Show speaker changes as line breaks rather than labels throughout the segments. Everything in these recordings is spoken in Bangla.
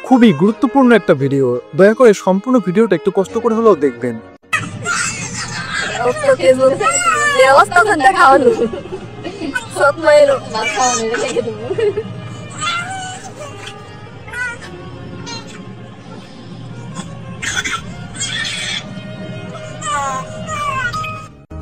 খুবই গুরুত্বপূর্ণ একটা ভিডিও, দয়া করে সম্পূর্ণ ভিডিওটা একটু কষ্ট করে হলেও দেখবেন।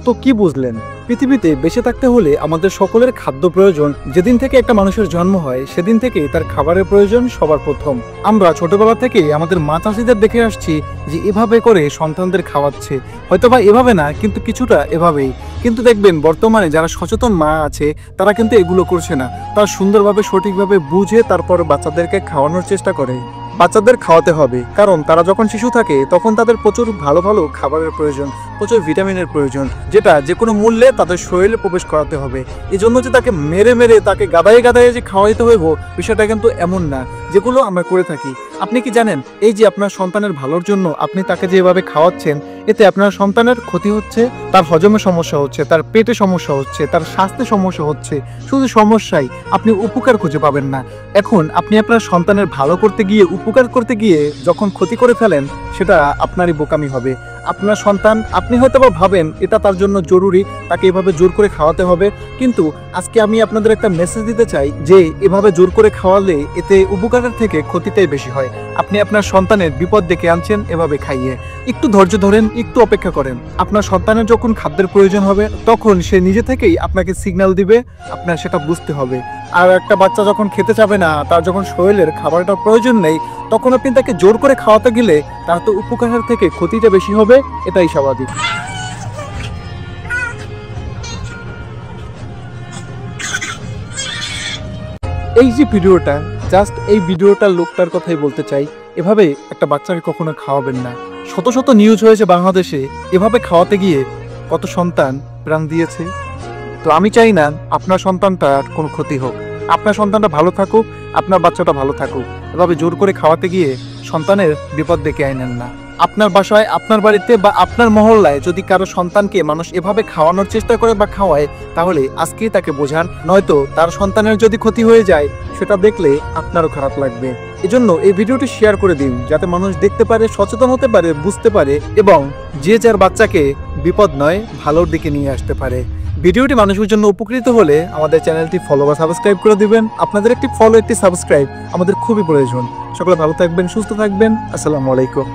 তো কি বুঝলেন? পৃথিবীতে বেঁচে থাকতে হলে আমাদের সকলের খাদ্য প্রয়োজন। যেদিন থেকে একটা মানুষের জন্ম হয় সেদিন থেকেই তার খাবারের প্রয়োজন সবার প্রথম। আমরা ছোটবেলা থেকেই আমাদের মা চাষিদের দেখে আসছি যে এভাবে করে সন্তানদের খাওয়াচ্ছে, হয়তোবা এভাবে না কিন্তু কিছুটা এভাবেই। কিন্তু দেখবেন বর্তমানে যারা সচেতন মা আছে তারা কিন্তু এগুলো করছে না, তারা সুন্দরভাবে সঠিকভাবে বুঝে তারপর বাচ্চাদেরকে খাওয়ানোর চেষ্টা করে। বাচ্চাদের খাওয়াতে হবে, কারণ তারা যখন শিশু থাকে তখন তাদের প্রচুর ভালো ভালো খাবারের প্রয়োজন, প্রচুর ভিটামিনের প্রয়োজন, যেটা যে কোনো মূল্যে তাদের শরীরে প্রবেশ করাতে হবে। এই জন্য যে তাকে মেরে মেরে তাকে গাদায়ে গাদায়ে যে খাওয়াইতে হইব, বিষয়টা কিন্তু এমন না, যেগুলো আমরা করে থাকি। আপনি কি জানেন এই যে আপনার সন্তানের ভালোর জন্য আপনি তাকে যেভাবে খাওয়াচ্ছেন, এতে আপনার সন্তানের ক্ষতি হচ্ছে, তার হজমে সমস্যা হচ্ছে, তার পেটে সমস্যা হচ্ছে, তার স্বাস্থ্যে সমস্যা হচ্ছে, শুধু সমস্যাই, আপনি উপকার খুঁজে পাবেন না। এখন আপনি আপনার সন্তানের ভালো করতে গিয়ে, উপকার করতে গিয়ে যখন ক্ষতি করে ফেলেন, সেটা আপনারই বোকামি হবে। আপনার সন্তান, আপনি হয়তো বা ভাবেন এটা তার জন্য জরুরি, তাকে এভাবে জোর করে খাওয়াতে হবে, কিন্তু আজকে আমি আপনাদের একটা মেসেজ দিতে চাই যে এভাবে জোর করে খাওয়ালে এতে উপকারের থেকে ক্ষতিটাই বেশি হয়। আপনি আপনার সন্তানের বিপদ ডেকে আনছেন এভাবে খাইয়ে। একটু ধৈর্য ধরেন, একটু অপেক্ষা করেন। আপনার সন্তানের যখন খাদ্যের প্রয়োজন হবে তখন সে নিজে থেকেই আপনাকে সিগন্যাল দিবে, আপনার সেটা বুঝতে হবে। আর একটা বাচ্চা যখন খেতে চাবে না, তার যখন শরীরের খাবারটার প্রয়োজন নেই, তখন আপনি তাকে জোর করে খাওয়াতে গেলে তার তো উপকারের থেকে ক্ষতিটা বেশি হবে, এটাই স্বাভাবিক। এই যে ভিডিওটা, জাস্ট এই ভিডিওটার লোকটার কথাই বলতে চাই, এভাবে একটা বাচ্চাকে কখনো খাওয়াবেন না। শত শত নিউজ হয়েছে বাংলাদেশে, এভাবে খাওয়াতে গিয়ে কত সন্তান প্রাণ দিয়েছে। তো আমি চাই না আপনার সন্তানটার কোনো ক্ষতি হোক, আপনার সন্তানটা ভালো থাকুক, আপনার বাচ্চাটা ভালো থাকুক। এভাবে জোর করে খাওয়াতে গিয়ে সন্তানের বিপদ ডেকে আনেন না। আপনার বাসায়, আপনার বাড়িতে বা আপনার মহল্লায় যদি কারো সন্তানকে মানুষ এভাবে খাওয়ানোর চেষ্টা করে বা খাওয়ায়, তাহলে আজকেই তাকে বোঝান, নয়তো তার সন্তানের যদি ক্ষতি হয়ে যায় সেটা দেখলে আপনারও খারাপ লাগবে। এজন্য এই ভিডিওটি শেয়ার করে দিন, যাতে মানুষ দেখতে পারে, সচেতন হতে পারে, বুঝতে পারে এবং যে যার বাচ্চাকে বিপদ নয় ভালোর দিকে নিয়ে আসতে পারে। ভিডিওটি মানুষের জন্য উপকৃত হলে আমাদের চ্যানেলটি ফলো বা সাবস্ক্রাইব করে দিবেন। আপনাদের একটি ফলো, একটি সাবস্ক্রাইব আমাদের খুবই প্রয়োজন। সকলে ভালো থাকবেন, সুস্থ থাকবেন। আসসালামু আলাইকুম।